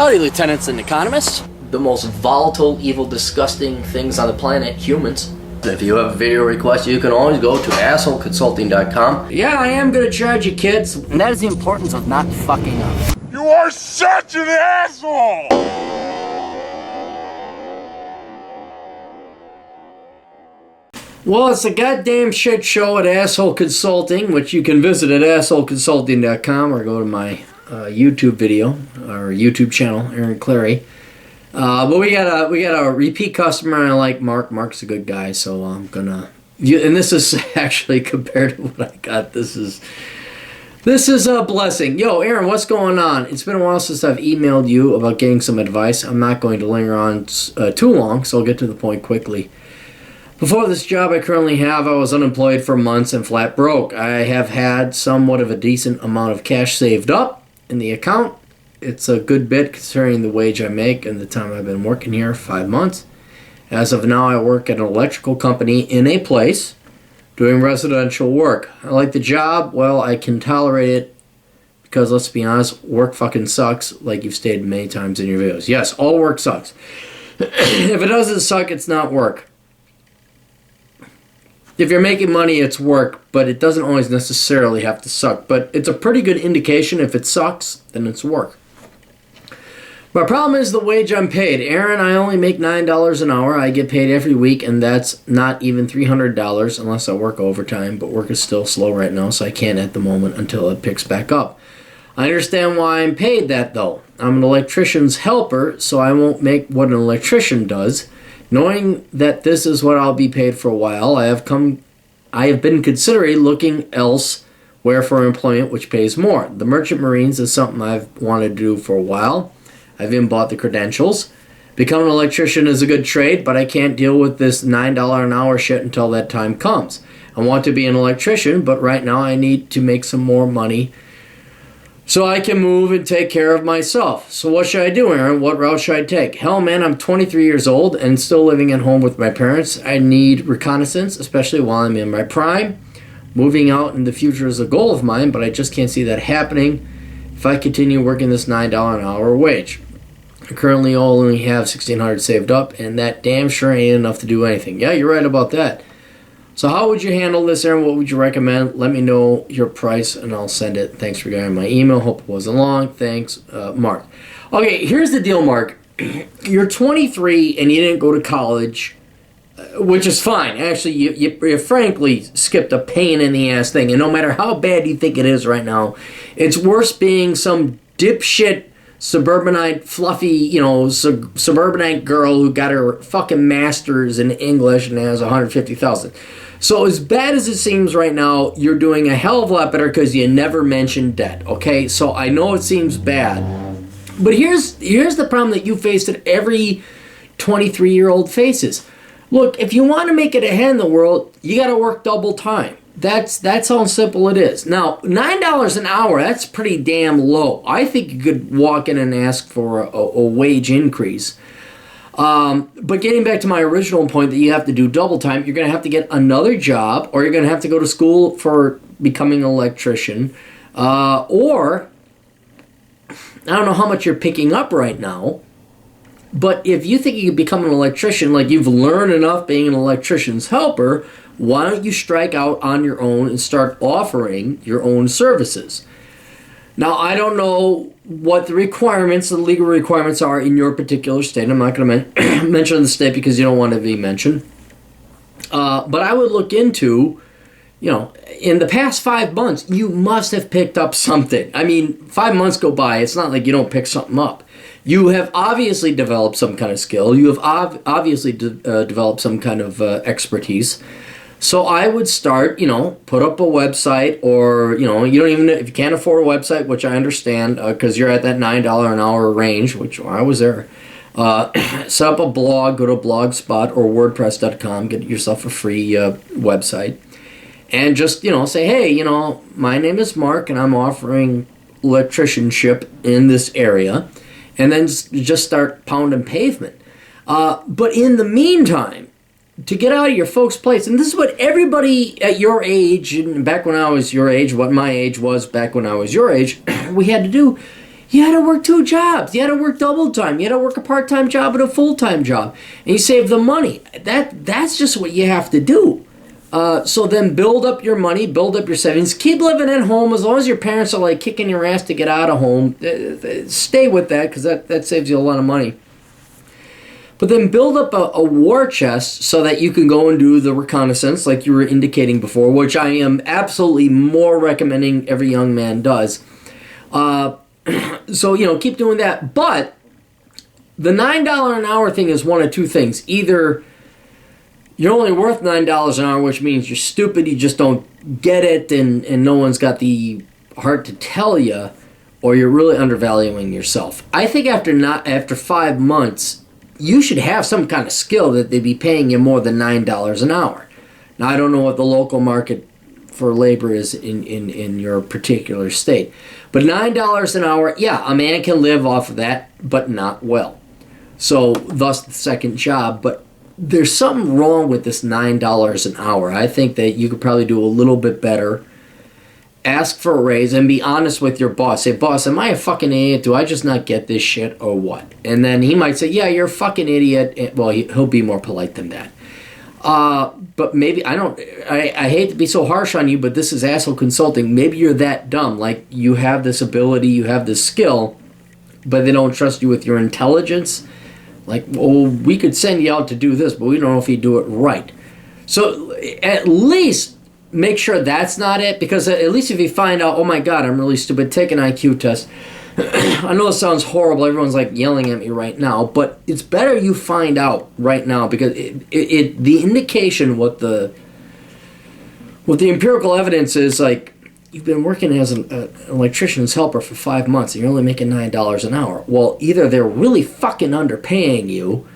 Howdy, lieutenants and economists. The most volatile, evil, disgusting things on the planet, humans. If you have a video request, you can always go to assholeconsulting.com. Yeah, I am gonna charge you, kids. And that is the importance of not fucking up. You are such an asshole! Well, it's a goddamn shit show at Asshole Consulting, which you can visit at assholeconsulting.com or go to my YouTube video or YouTube channel, Aaron Clary. But we got a repeat customer, and I like Mark. Mark's a good guy, so I'm gonna. And this is actually compared to what I got. This is a blessing. Yo, Aaron, what's going on? It's been a while since I've emailed you about getting some advice. I'm not going to linger on too long, so I'll get to the point quickly. Before this job I currently have, I was unemployed for months and flat broke. I have had somewhat of a decent amount of cash saved up in the account. It's a good bit considering the wage I make and the time I've been working here, 5 months. As of now, I work at an electrical company in a place doing residential work. I like the job. Well, I can tolerate it because, let's be honest, work fucking sucks, like you've stated many times in your videos. Yes, all work sucks. If it doesn't suck, it's not work. If you're making money, it's work, but it doesn't always necessarily have to suck. But it's a pretty good indication. If it sucks, then it's work. My problem is the wage I'm paid. Aaron, I only make $9 an hour. I get paid every week, and that's not even $300 unless I work overtime. But work is still slow right now, so I can't at the moment until it picks back up. I understand why I'm paid that, though. I'm an electrician's helper, so I won't make what an electrician does. Knowing that this is what I'll be paid for a while, I have been considering looking elsewhere for employment which pays more. The Merchant Marines is something I've wanted to do for a while. I've even bought the credentials. Becoming an electrician is a good trade, but I can't deal with this $9 an hour shit until that time comes. I want to be an electrician, but right now I need to make some more money so I can move and take care of myself. So what should I do, Aaron? What route should I take? Hell, man, I'm 23 years old and still living at home with my parents. I need reconnaissance, especially while I'm in my prime. Moving out in the future is a goal of mine, but I just can't see that happening if I continue working this $9 an hour wage. I currently only have $1,600 saved up, and that damn sure ain't enough to do anything. Yeah, you're right about that. So how would you handle this, Aaron? What would you recommend? Let me know your price, and I'll send it. Thanks for getting my email. Hope it wasn't long. Thanks, Mark. Okay, here's the deal, Mark. You're 23, and you didn't go to college, which is fine. Actually, you frankly skipped a pain-in-the-ass thing, and no matter how bad you think it is right now, it's worse being some dipshit suburbanite, fluffy, suburbanite girl who got her fucking master's in English and has 150,000. So as bad as it seems right now, you're doing a hell of a lot better because you never mentioned debt, okay? So I know it seems bad, but here's the problem that you face that every 23-year-old faces. Look, if you want to make it ahead in the world, you got to work double time. That's how simple it is. Now, $9 an hour, that's pretty damn low. I think you could walk in and ask for a wage increase. But getting back to my original point that you have to do double time, you're going to have to get another job, or you're going to have to go to school for becoming an electrician, or I don't know how much you're picking up right now, but if you think you could become an electrician, like you've learned enough being an electrician's helper, why don't you strike out on your own and start offering your own services? Now, I don't know what the legal requirements are in your particular state. I'm not going to mention the state because you don't want to be mentioned. But I would look into, in the past 5 months, you must have picked up something. I mean, 5 months go by. It's not like you don't pick something up. You have obviously developed some kind of skill. You have obviously developed some kind of expertise. So I would start, put up a website, or, you don't even, if you can't afford a website, which I understand, because you're at that $9 an hour range, which I was there, set up a blog, go to Blogspot or WordPress.com, get yourself a free website, and just, say, hey, my name is Mark, and I'm offering electricianship in this area, and then just start pounding pavement. But in the meantime, to get out of your folks' place, and this is what everybody at your age, and back when I was your age, what my age was back when I was your age, we had to do. You had to work 2 jobs. You had to work double time. You had to work a part-time job and a full-time job. And you save the money. That's just what you have to do. So then build up your money, build up your savings. Keep living at home as long as your parents are like kicking your ass to get out of home. Stay with that because that saves you a lot of money. But then build up a war chest so that you can go and do the reconnaissance like you were indicating before, which I am absolutely more recommending every young man does. So, keep doing that. But the $9 an hour thing is one of 2 things. Either you're only worth $9 an hour, which means you're stupid, you just don't get it, and no one's got the heart to tell you, or you're really undervaluing yourself. I think after 5 months, you should have some kind of skill that they'd be paying you more than $9 an hour. Now, I don't know what the local market for labor is in your particular state. But $9 an hour, yeah, a man can live off of that, but not well. So, thus the second job. But there's something wrong with this $9 an hour. I think that you could probably do a little bit better. Ask for a raise and be honest with your boss. Say, boss, am I a fucking idiot? Do I just not get this shit or what? And then he might say, yeah, you're a fucking idiot. Well, he'll be more polite than that. But maybe, I hate to be so harsh on you, but this is asshole consulting. Maybe you're that dumb. Like, you have this ability, you have this skill, but they don't trust you with your intelligence. Like, well, we could send you out to do this, but we don't know if you do it right. So, at least make sure that's not it, because at least if you find out, oh my God, I'm really stupid, take an IQ test. I know it sounds horrible, everyone's like yelling at me right now, but it's better you find out right now, because the indication, what the empirical evidence is, like, you've been working as an electrician's helper for 5 months and you're only making $9 an hour. Well, either they're really fucking underpaying you,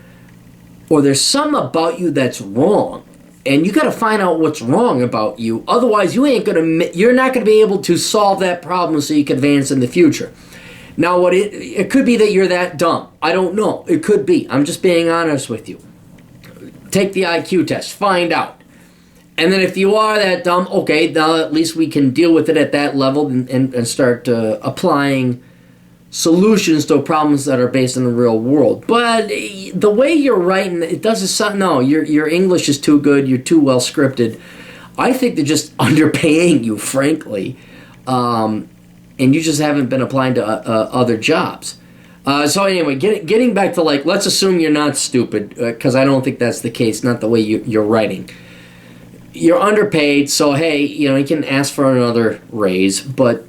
or there's something about you that's wrong. And you got to find out what's wrong about you. Otherwise, you're not going to be able to solve that problem so you can advance in the future. Now, it could be that you're that dumb. I don't know. It could be. I'm just being honest with you. Take the IQ test. Find out. And then if you are that dumb, okay, now at least we can deal with it at that level and start applying solutions to problems that are based in the real world. But the way you're writing, it doesn't sound, no, your English is too good, you're too well scripted. I think they're just underpaying you, frankly, and you just haven't been applying to other jobs. So anyway, getting back to, like, let's assume you're not stupid, because I don't think that's the case, not the way you're writing. You're underpaid, so hey, you can ask for another raise, but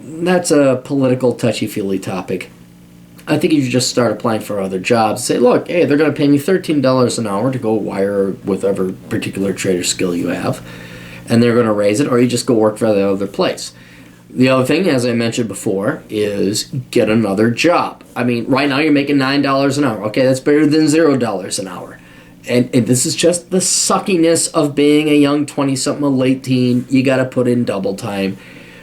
that's a political touchy-feely topic. I think you should just start applying for other jobs. Say, look, hey, they're going to pay me $13 an hour to go wire whatever particular trade or skill you have, and they're going to raise it, or you just go work for the other place. The other thing, as I mentioned before, is get another job. I mean, right now you're making $9 an hour. Okay, that's better than $0 an hour. And this is just the suckiness of being a young 20-something, a late teen. You got to put in double time.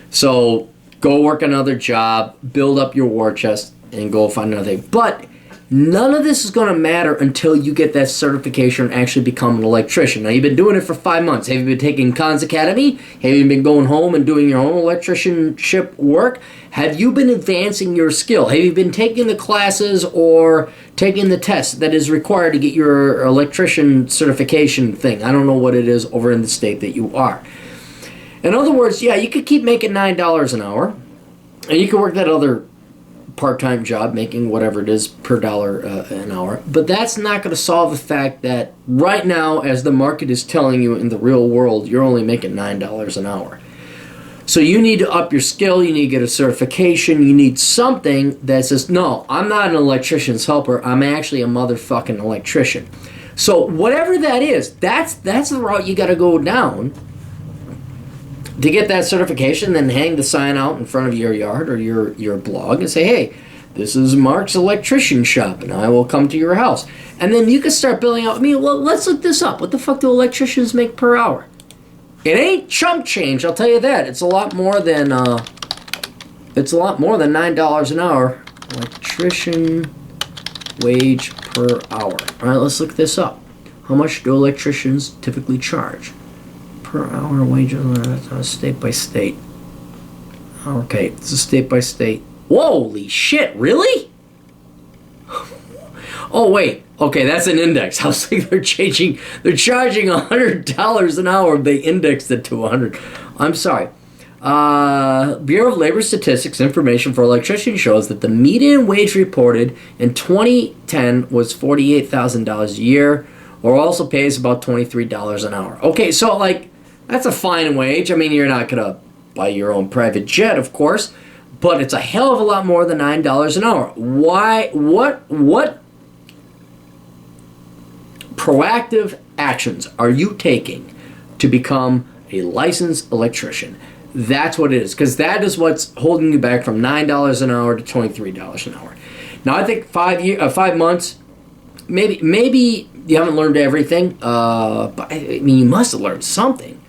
So go work another job, build up your war chest, and go find another thing. But none of this is going to matter until you get that certification and actually become an electrician. Now, you've been doing it for 5 months. Have you been taking Khan's Academy? Have you been going home and doing your own electricianship work? Have you been advancing your skill? Have you been taking the classes or taking the test that is required to get your electrician certification thing? I don't know what it is over in the state that you are. In other words, yeah, you could keep making $9 an hour, and you could work that other part-time job making whatever it is per dollar an hour, but that's not going to solve the fact that right now, as the market is telling you in the real world, you're only making $9 an hour. So you need to up your skill, you need to get a certification, you need something that says, no, I'm not an electrician's helper, I'm actually a motherfucking electrician. So whatever that is, that's the route you got to go down to get that certification, then hang the sign out in front of your yard or your blog and say, hey, this is Mark's electrician shop, and I will come to your house. And then you can start building out, well, let's look this up. What the fuck do electricians make per hour? It ain't chump change, I'll tell you that. It's a lot more than $9 an hour. Electrician wage per hour. All right, let's look this up. How much do electricians typically charge? Per hour wage, state by state. Okay, it's a state by state Holy shit, really? Oh, wait. Okay, that's an index. I was like, they're charging $100 an hour if they indexed it to 100. I'm sorry. Bureau of Labor Statistics information for electricians shows that the median wage reported in 2010 was $48,000 a year, or also pays about $23 an hour. Okay, so like, that's a fine wage. I mean, you're not going to buy your own private jet, of course, but it's a hell of a lot more than $9 an hour. Why? What proactive actions are you taking to become a licensed electrician? That's what it is, because that is what's holding you back from $9 an hour to $23 an hour. Now, I think 5 months, maybe you haven't learned everything, but I mean, you must have learned something.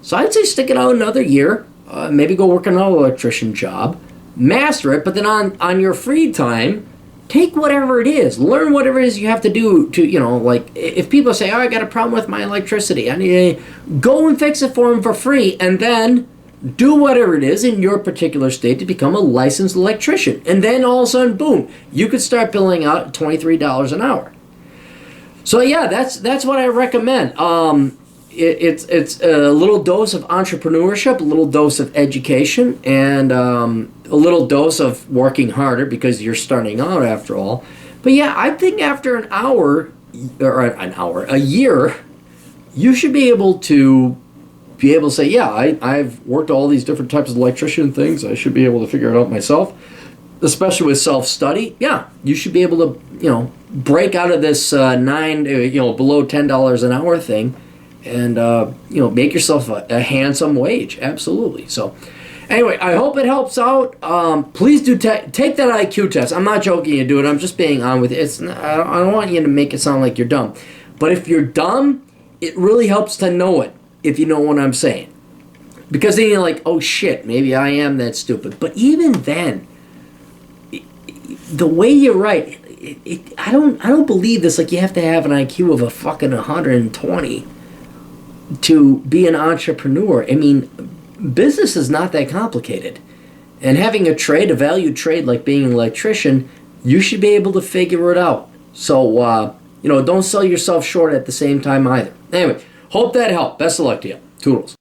So I'd say stick it out another year, maybe go work another electrician job, master it, but then on your free time, take whatever it is, learn whatever it is you have to do to, like, if people say, oh, I got a problem with my electricity, I need to go and fix it for them for free, and then do whatever it is in your particular state to become a licensed electrician. And then all of a sudden, boom, you could start billing out $23 an hour. So yeah, that's what I recommend. It's a little dose of entrepreneurship, a little dose of education, and a little dose of working harder because you're starting out after all. But yeah, I think after a year, you should be able to say, yeah, I've worked all these different types of electrician things. I should be able to figure it out myself, especially with self-study. Yeah, you should be able to, break out of this below $10 an hour thing and, make yourself a handsome wage. Absolutely. So anyway, I hope it helps out. Please do take that IQ test. I'm not joking you do it. I'm just being on with it. I don't want you to make it sound like you're dumb. But if you're dumb, it really helps to know it, if you know what I'm saying. Because then you're like, oh shit, maybe I am that stupid. But even then, the way you're right, I don't believe this. Like, you have to have an IQ of a fucking 120 to be an entrepreneur. I mean, business is not that complicated. And having a valued trade like being an electrician, you should be able to figure it out. So, don't sell yourself short at the same time either. Anyway, hope that helped. Best of luck to you. Toodles.